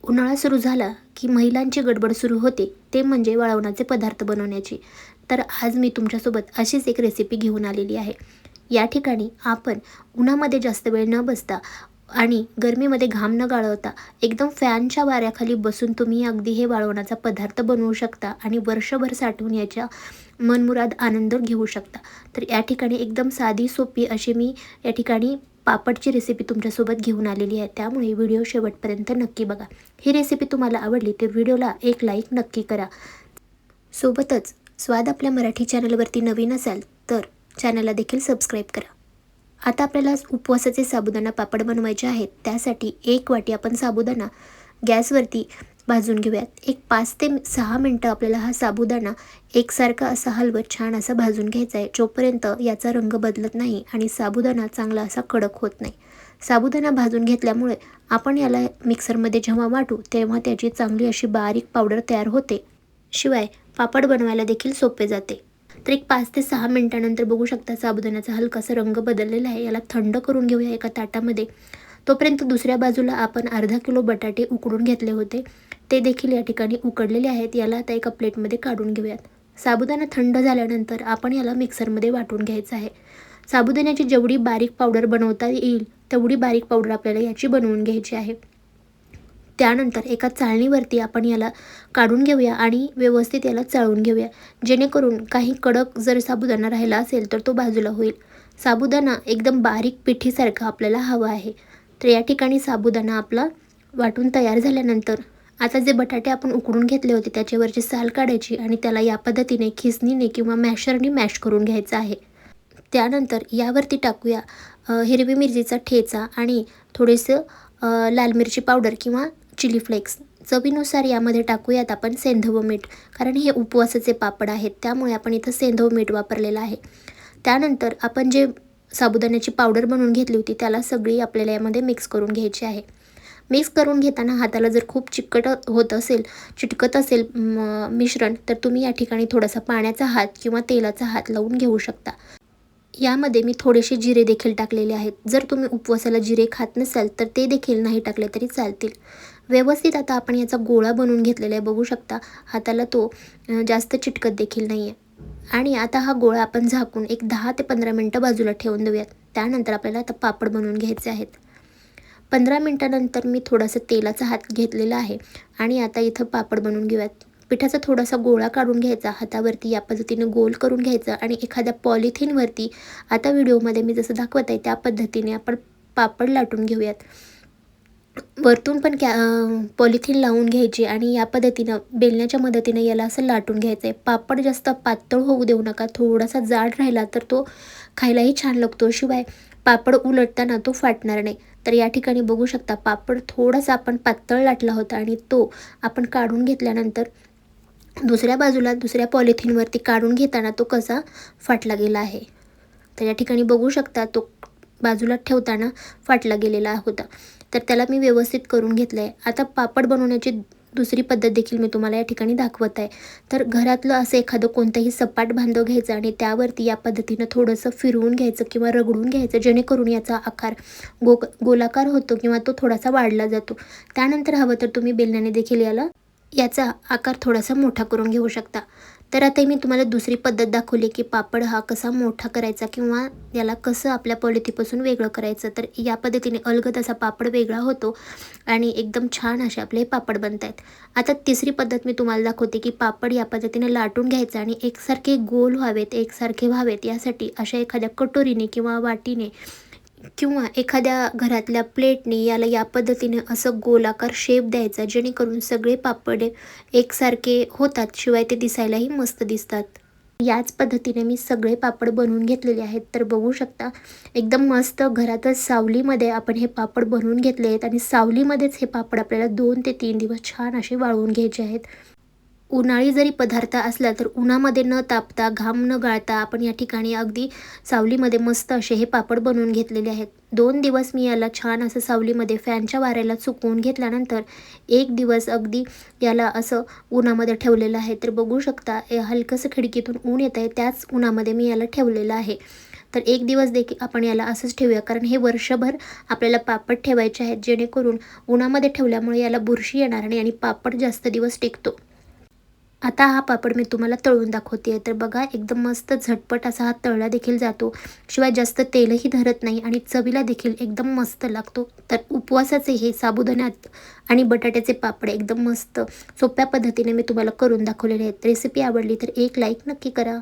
उन्हाळा सुरू झाला की महिलांची गडबड सुरू होते, ते म्हणजे वाळवणाचे पदार्थ बनवण्याची. तर आज मी तुमच्यासोबत अशीच एक रेसिपी घेऊन आलेली आहे. या ठिकाणी आपण उन्हामध्ये जास्त वेळ न बसता आणि गरमीमध्ये घाम न गाळवता एकदम फॅनच्या वाऱ्याखाली बसून तुम्ही अगदी हे वाळवणाचा पदार्थ बनवू शकता आणि वर्षभर साठवून याच्या मनमुराद आनंद घेऊ शकता. तर या ठिकाणी एकदम साधी सोपी अशी मी या ठिकाणी पापडची रेसिपी तुमच्यासोबत घेऊन आलेली आहे. त्यामुळे व्हिडिओ शेवटपर्यंत नक्की बघा. ही रेसिपी तुम्हाला आवडली तर व्हिडिओला एक लाईक नक्की करा. सोबतच स्वाद आपल्या मराठी चॅनलवरती नवीन असाल तर चॅनलला देखील सबस्क्राईब करा. आता आपल्याला उपवासाचे साबुदाणा पापड बनवायचे आहेत. त्यासाठी 1 वाटी आपण साबुदाणा गॅसवरती भाजून घेऊयात. एक 5 ते 6 मिनटं आपल्याला हा साबुदाणा एकसारखा असा हलवत छान असा भाजून घ्यायचा आहे, जोपर्यंत याचा रंग बदलत नाही आणि साबुदाणा चांगला असा कडक होत नाही. साबुदाणा भाजून घेतल्यामुळे आपण याला मिक्सरमध्ये जेव्हा वाटू तेव्हा त्याची चांगली अशी बारीक पावडर तयार होते. शिवाय पापड बनवायला देखील सोपे जाते. तर एक 5 ते 6 मिनिटानंतर बघू शकता साबुदाण्याचा हलकासा रंग बदललेला आहे. याला थंड करून घेऊया एका ताटामध्ये. तोपर्यंत दुसऱ्या बाजूला आपण अर्धा किलो बटाटे उकडून घेतले होते, ते देखील या ठिकाणी उकडलेले आहेत. याला आता एका प्लेटमध्ये काढून घेऊयात. साबुदाणा थंड झाल्यानंतर आपण याला मिक्सरमध्ये वाटून घ्यायचं आहे. साबुदाण्याची जेवढी बारीक पावडर बनवता येईल तेवढी बारीक पावडर आपल्याला याची बनवून घ्यायची आहे. त्यानंतर एका चाळणीवरती आपण याला काढून घेऊया आणि व्यवस्थित याला चाळून घेऊया, जेणेकरून काही कडक जर साबुदाणा राहिला असेल तर तो बाजूला होईल. साबुदाणा एकदम बारीक पिठीसारखा आपल्याला हवा आहे. तर या ठिकाणी साबुदाणा आपला वाटून तयार झाल्यानंतर आता जे बटाटे आपण उकडून घेतले होते त्याच्यावरची साल काढायची आणि त्याला या पद्धतीने खिसणीने किंवा मॅशरने मॅश करून घ्यायचं आहे. त्यानंतर यावरती टाकूया हिरवी मिरचीचा ठेचा आणि थोडेसं लाल मिरची पावडर किंवा चिली फ्लेक्स. चवीनुसार यामध्ये टाकूयात आपण सेंधव मीठ, कारण हे उपवासाचे पापड आहेत त्यामुळे आपण इथं सेंधव मीठ वापरलेलं आहे. त्यानंतर आपण जे साबुदाण्याची पावडर बनवून घेतली होती त्याला सगळी आपल्याला यामध्ये मिक्स करून घ्यायची आहे. मिक्स करून घेताना हाताला जर खूप चिटकत असेल मिश्रण, तर तुम्ही या ठिकाणी थोडासा पाण्याचा हात किंवा तेलाचा हात लावून घेऊ शकता. यामध्ये मी थोडेसे जिरे देखील टाकलेले आहेत. जर तुम्ही उपवासाला जिरे खात नसाल तर ते देखील नाही टाकले तरी चालतील. व्यवस्थित आता आपण याचा गोळा बनवून घेतलेला आहे. बघू शकता हाताला तो जास्त चिटकत देखील नाही आहे. आणि आता हा गोळा आपण झाकून एक 10 ते 15 मिनटं बाजूला ठेवून देऊयात. त्यानंतर आपल्याला आता पापड बनवून घ्यायचे आहेत. 15 मिनटानंतर मी थोडासा तेलाचा हात घेतलेला आहे आणि आता इथं पापड बनवून घेऊयात. पिठाचा थोडासा गोळा काढून घ्यायचा, हातावरती या पद्धतीने गोल करून घ्यायचा आणि एखाद्या पॉलिथिनवरती आता व्हिडिओमध्ये मी जसं दाखवत आहे त्या पद्धतीने आपण पापड लाटून घेऊयात. वरतून पण पॉलिथिन लावून घ्यायची आणि या पद्धतीनं बेलण्याच्या मदतीनं याला असं लाटून घ्यायचं आहे. पापड जास्त पातळ होऊ देऊ नका. थोडासा जाड राहिला तर तो खायलाही छान लागतो, शिवाय पापड उलटताना तो फाटणार नाही. तर या ठिकाणी बघू शकता पापड थोडासा आपण पातळ लाटला होता आणि तो आपण काढून घेतल्यानंतर दुसऱ्या बाजूला दुसऱ्या पॉलिथिनवरती काढून घेताना तो कसा फाटला गेला आहे. तर या ठिकाणी बघू शकता तो बाजूला ठेवताना फाटला गेलेला होता. तर त्याला मी व्यवस्थित करून घेतलं आहे. आता पापड बनवण्याची दुसरी पद्धत देखील मी तुम्हाला या ठिकाणी दाखवत आहे. तर घरातलं असं एखादं कोणतंही सपाट भांडं घ्यायचं आणि त्यावरती या पद्धतीनं थोडंसं फिरवून घ्यायचं किंवा रगडून घ्यायचं, जेणेकरून याचा आकार गोलाकार होतो किंवा तो थोडासा वाढला जातो. त्यानंतर हवं तर तुम्ही बेलण्याने देखील याचा आकार थोडासा मोठा करून घेऊ शकता. तर आता मी तुम्हाला दुसरी पद्धत दाखवली की पापड हा कसा मोठा करायचा किंवा याला कसं आपल्या पॉलिथीपासून वेगळं करायचं. तर या पद्धतीने अलगद असा पापड वेगळा होतो आणि एकदम छान असे आपले पापड बनत आहेत. आता तिसरी पद्धत मी तुम्हाला दाखवते की पापड या पद्धतीने लाटून घ्यायचं आणि एकसारखे गोल व्हावेत, एकसारखे व्हावेत यासाठी अशा एखाद्या कटोरीने किंवा वाटीने किंवा एखाद्या घरातल्या प्लेटने याला या पद्धतीने असं गोलाकार शेप द्यायचा, जेणेकरून सगळे पापड एकसारखे होतात, शिवाय ते दिसायलाही मस्त दिसतात. याच पद्धतीने मी सगळे पापड बनवून घेतलेले आहेत. तर बघू शकता एकदम मस्त घरातच सावलीमध्ये आपण हे पापड बनवून घेतले आहेत आणि सावलीमध्येच हे पापड आपल्याला 2 ते 3 दिवस छान असे वाळवून घ्यायचे आहेत. उन्हाळी जरी पदार्थ असला तर उन्हामध्ये न तापता घाम न गाळता आपण या ठिकाणी अगदी सावलीमध्ये मस्त असे हे पापड बनवून घेतलेले आहेत. 2 दिवस मी याला छान असं सावलीमध्ये फॅनच्या वाऱ्याला सुकवून घेतल्यानंतर 1 दिवस अगदी याला असं उन्हामध्ये ठेवलेलं आहे. तर बघू शकता हलकंसं खिडकीतून ऊन येत आहे, त्याच उन्हामध्ये मी याला ठेवलेलं आहे. तर एक दिवस देखील आपण याला असंच ठेवूया, कारण हे वर्षभर आपल्याला पापड ठेवायचे आहेत, जेणेकरून उन्हामध्ये ठेवल्यामुळे याला बुरशी येणार नाही आणि पापड जास्त दिवस टिकतो. आता हा पापड मी तुम्हाला तळून दाखवते. तर बघा, एकदम मस्त झटपट असा हा तळला देखील जातो. शिवाय जास्त तेलही धरत नाही आणि चवीला देखील एकदम मस्त लागतो. तर उपवासाचे हे साबुदाण्यात आणि बटाट्याचे पापड एकदम मस्त सोप्या पद्धतीने मी तुम्हाला करून दाखवलेले आहेत. रेसिपी आवडली तर एक लाईक नक्की करा.